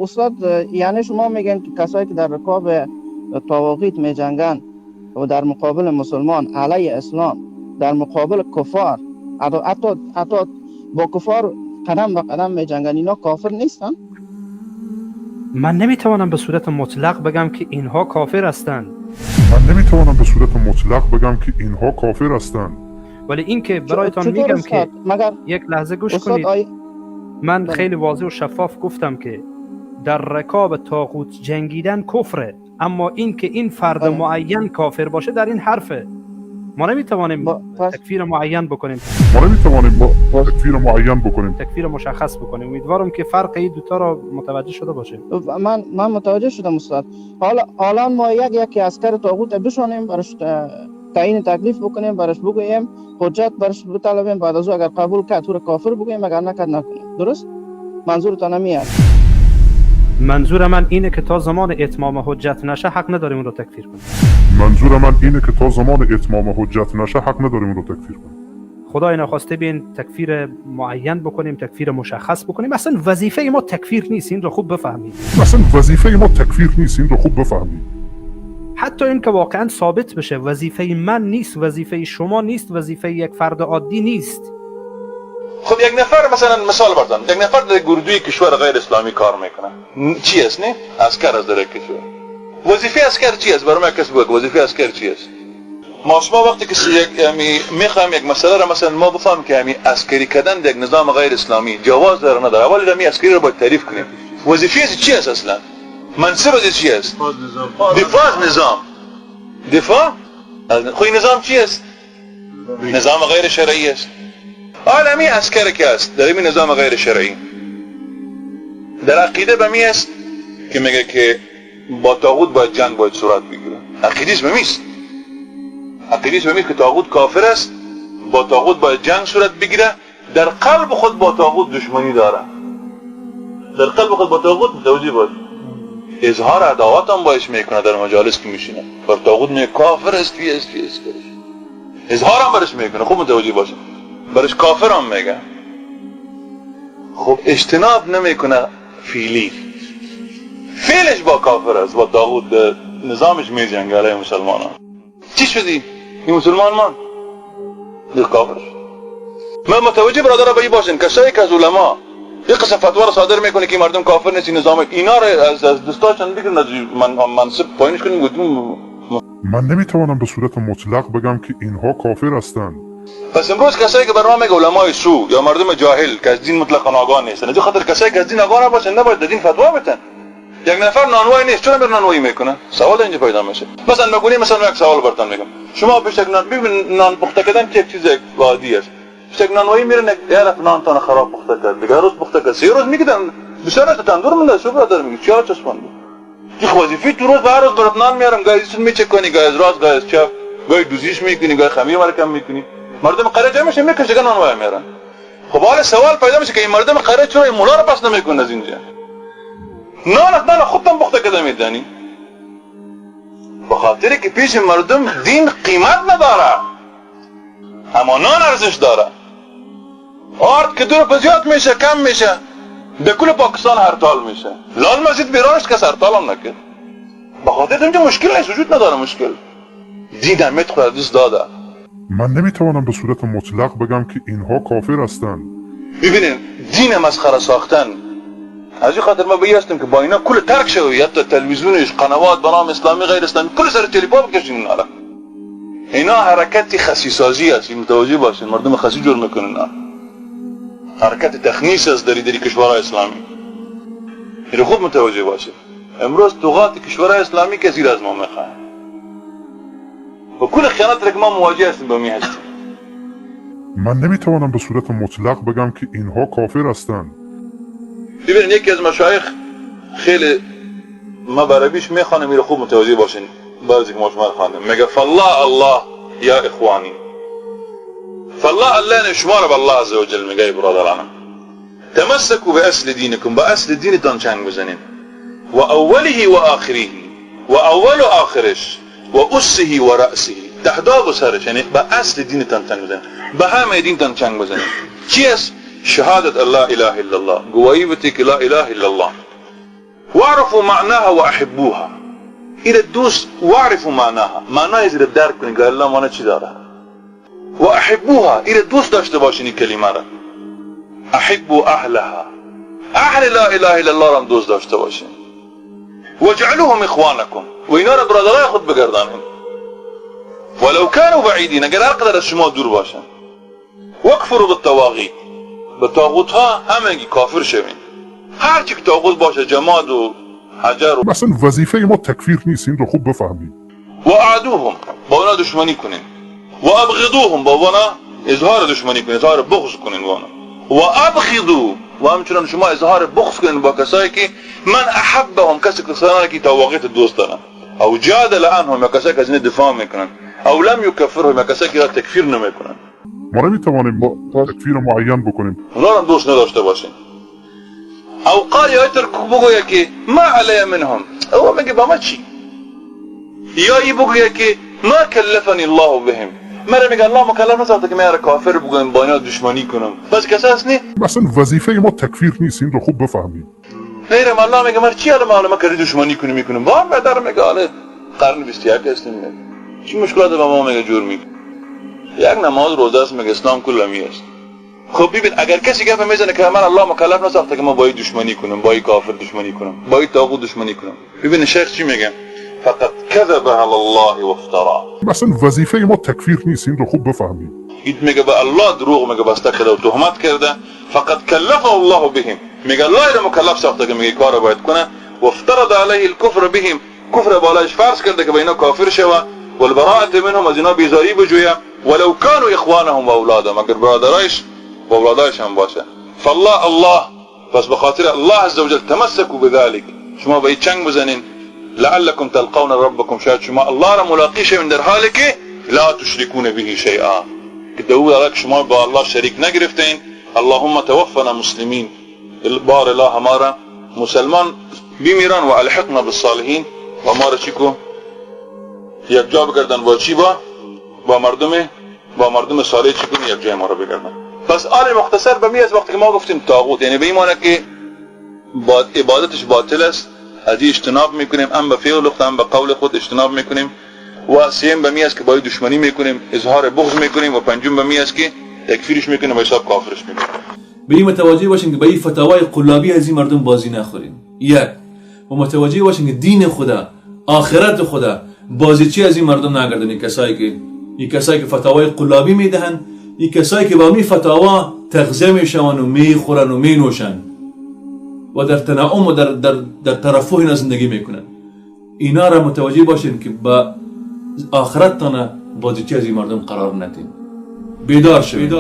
استاد یعنی شما میگن که کسایی که در رکاب طواغیت میجنگن و در مقابل مسلمان علیه اسلام، در مقابل کفار، حتی با کفار قدم به قدم میجنگن، اینا کافر نیستن؟ من نمیتوانم به صورت مطلق بگم که اینها کافر هستند. ولی این که برایتان میگم که یک لحظه گوش کنید. من خیلی واضح و شفاف گفتم که در رکاب طاغوت جنگیدن کفره، اما این که این فرد معین کافر باشه در این حرفه. ما نمیتوانیم تکفیر معین بکنیم، تکفیر مشخص بکنیم. امیدوارم که فرق این دوتا را متوجه شده باشه. من متوجه شدم استاد. حالا ما یکی عسکر طاغوت بشونیم، براش تعیین تکلیف بکنیم، براش بگوییم، حجت براش بطلبیم، بعد از او اگر قبول کرد تو کافر بگوییم، اگر نکرد نکنیم. درست؟ منظورتان همیه؟ منظور من اینه که تا زمان اتمام حجت نشه حق نداریم اون رو تکفیر کنیم. خدای نخواسته بین تکفیر معین بکنیم، تکفیر مشخص بکنیم. اصلا وظیفه ما تکفیر نیست، این رو خوب بفهمید. حتی این که واقعا ثابت بشه وظیفه من نیست، وظیفه شما نیست، وظیفه یک فرد عادی نیست. خب یک نفر مثلا مثال بردم، یک نفر در گردوی کشور غیر اسلامی کار میکنه، چی است؟ نه عسکر از در کشور. وظیفه عسکر چی است؟ برام کسی بگه وظیفه عسکر چی است؟ ما وقتی که میخوایم یک مسئله را مثلا ما بفهمیم که همین عسکری کردن در یک نظام غیر اسلامی جواز داره نداره، اول همین عسکری رو باید تعریف کنیم. وظیفه چی است اصلا؟ منصب از چی است؟ دفاع از نظام. دفاع؟ خب نظام چی است؟ نظام غیر شرعی است. عالمی عسکر که است در این نظام غیر شرعی، در عقیده به می است که میگه که با طاغوت باید جنگ باید صورت بگیره. عقیدهش به میست، عقیدهش به میست که طاغوت کافر است، با طاغوت باید جنگ صورت بگیره. در قلب خود با طاغوت دشمنی داره، در قلب خود با طاغوت متوجه باید، اظهار عداوت هم باش میکنه در مجالس که میشینه، بر طاغوت میگه کافر است، فی است، اظهار هم برش میکنه. خوب متوجه باشه، برش کافر هم میگه. خب اجتناب نمیکنه فعلی، فعلش با کافر است، با طاغوت نظامش میجنگه علیه مسلمانان. چی شدی؟ این مسلمان من دیگه کافر شد. من متوجه برادر به این باشین کسایی که از علما یک قسم فتوا را صادر میکنه که مردم کافر نیست، نظام اینا را از دستاشون بگیرن، از منصب پایینش کنیم. من نمیتوانم به صورت مطلق بگم که اینها کافر هستند. پس امروز کسایی که برنامه علمای سو یا مردم جاهل که از دین مطلقاً آگاه نیستن، از خاطر کسایی که از دین آگاه نباشن نباید در دین فتوا بدن. یک نفر نانوایی نیست، چرا بر نانوایی میکنه؟ سوال اینجا پیدا میشه. مثلا بگونی، مثلا یک سوال براتون میگم، شما پیش نان ببین، نان پخته کردن چه چیز عادی است. پیش نانوایی میرن یک طرف نان تان خراب پخته کرد، دیگه روز پخته کرد، سه روز میگیرن بسیار از تندور مونده، شو برادر میگه چیا چسبونده. چه وظیفه تو روز هر روز برات نان میارم، گایزش میچکنی، گایز راست گایز چپ، گای دوزیش میکنی، گای خمیر مرکم میکنی. مردم قره جمعش میکشه نانوایی میارن. خب حالا سوال پیدا میشه که این مردم قره چرا این مولا رو پس نمیکنه از اینجا؟ نان خودتان پخته کرده میدانی؟ به خاطر که پیش مردم دین قیمت نداره، اما نان ارزش داره. آرد که دور زیاد میشه، کم میشه، به کل پاکستان هرتال میشه. لال مسجد بیرانش کس هرتال هم نکرد. به خاطر اینجا مشکل نیست، وجود نداره مشکل. دین اهمیت خود دوست داده. من نمیتوانم به صورت مطلق بگم که اینها کافر هستند. ببینید دین مسخره ساختن، از این خاطر ما هستیم که با اینا کل ترک شوی، حتی تلویزیونش، قنوات برنامه اسلامی غیر اسلامی کل سر تلپا بکشین اینا. اینا حرکت خسیسازی است، متوجه باشین، مردم خسی جور میکنن. حرکت تخنیس است در کشورهای اسلامی. اینو خوب متوجه باشین. امروز طغات کشورهای اسلامی که زیر از ما میخوان و کل خیانت که ما مواجه هستیم با می هستیم. من نمیتوانم به صورت مطلق بگم که اینها کافر هستند. ببینید یکی از مشایخ خیلی ما برابیش میخوانم، میره خوب متوجه باشین، بعضی که مجمل خواندم، میگه فالله الله یا اخوانی، فالله الله شما رو به الله عز وجل میگه برادرانم، تمسکوا به اصل دینکم، با اصل دینتان چنگ بزنین، و اوله و آخره، و اول و آخرش، و اسه و رأسه، تحداب و سرش، یعنی با اصل دینتان چنگ بزنین، به همه دینتان چنگ بزنین. چی است؟ شهادت الله اله الا الله، گواهی بتی که لا اله الا الله. واعرفوا معناها واحبوها. إلى الدوست واعرفوا معناها، معناها إذا بدارك کنید قال الله معنی چی داره. واحبوها، إلى الدوست داشته باشین این کلمه را. احبوا اهلها، اهل لا اله الا الله را دوست داشته باشین. واجعلوهم اخوانكم، و اینا را برادرای خود بگردانید. ولو كانوا بعيدين، اگر هرقدر از شما دور باشن. واکفروا بالطواغیت، به طاغوت ها همگی کافر شوین. هر چی که طاغوت باشه، جماد و حجر و مثلا وظیفه ما تکفیر نیست، این رو خوب بفهمید. و اعدوهم، با اونا دشمنی کنین. و ابغضوهم، با اونا اظهار دشمنی کنین، اظهار بغض کنین با اونا. و ابغضوا، و همچنان شما اظهار بغض کنین با کسایی که من احبهم، کسی که طواغیت دوست دارن. او جادل عنهم، یا کسایی که از این دفاع میکنن. او لم یکفرهم، یا کسایی که تکفیر نمیکنن. ما نمیتوانیم تکفیر معین بکنیم. اونا رو دوست نداشته باشین. او قال یا اترکو، بگویا که ما علی منهم، او میگه با ما چی؟ یا ای بگویا که ما کلفنی الله بهم، مرا میگه الله مکلف نساخته که من را کافر بگویم، با اینا دشمنی کنم. بس کسی هست نی؟ مثلا وظیفه ما تکفیر نیست، این رو خوب بفهمید. غیرم الله میگه من چی حالا ما کاری دشمنی کنیم میکنم. با بدر میگه حالا قرن 21 هستیم، چی مشکلات با ما میگه جور میگه. یک نماز روزه است، میگه اسلام کلمی است. خب ببین اگر کسی گفت میزنه که من الله مکلف نساخته که ما با دشمنی کنم، با کافر دشمنی کنم، با طاغوت دشمنی کنم. ببین شیخ چی میگه؟ فقط کذب علی الله و افترا. مثلا وظیفه ما تکفیر نیست، این رو خوب بفهمید. این میگه به الله دروغ میگه، بسته کرده و تهمت کرده. فقط کلفه الله بهم، میگه الله را مکلف ساخته که میگه کارو باید کنه. و افترض علیه الکفر بهم، کفر بالایش فرض کرده که به اینا کافر شوه. والبراءة منهم، از اینا بیزاری بجویه. ولو كانوا اخوانهم و اولادهم، اگر برادرایش و اولادایش هم باشه. فالله الله، پس بخاطر الله عز وجل تمسكوا بذلك، شما باید چنگ بزنین. لعلكم تلقون ربكم، شاید شما الله را ملاقی شوین در حالی که لا تشركون به شیئا، که دو شما با الله شریک نگرفتین. اللهم توفنا مسلمین، بار الله ہمارا مسلمان بمیران و الحقنا بالصالحین، و ہمارا چی کو یک جا بگردن با چی با مردم صالح چی کنی یک جای ما را بگردن. پس آن مختصر به از وقتی که ما گفتیم طاغوت، یعنی به این معنی که عبادتش باطل است، از این اجتناب میکنیم، هم به فعل هم به قول خود اجتناب میکنیم. و سیم به است که با دشمنی میکنیم، اظهار بغض میکنیم. و پنجم به است که تکفیرش میکنیم و حساب کافرش میکنیم. به این متوجه باشین که به این فتاوای قلابی از این مردم بازی نخورین. یک، و متوجه باشین که دین خدا، آخرت خدا بازی چی از این مردم نگردن. کسایی که فتاوای قلابی میدهن، این کسایی که با می فتاوا تغذیه میشون و میخورن و مینوشن و در تنعم و در ترفه اینا زندگی میکنن. اینا را متوجه باشین که با آخرت تانه بازی چی از این مردم قرار ندین. بیدار شوید.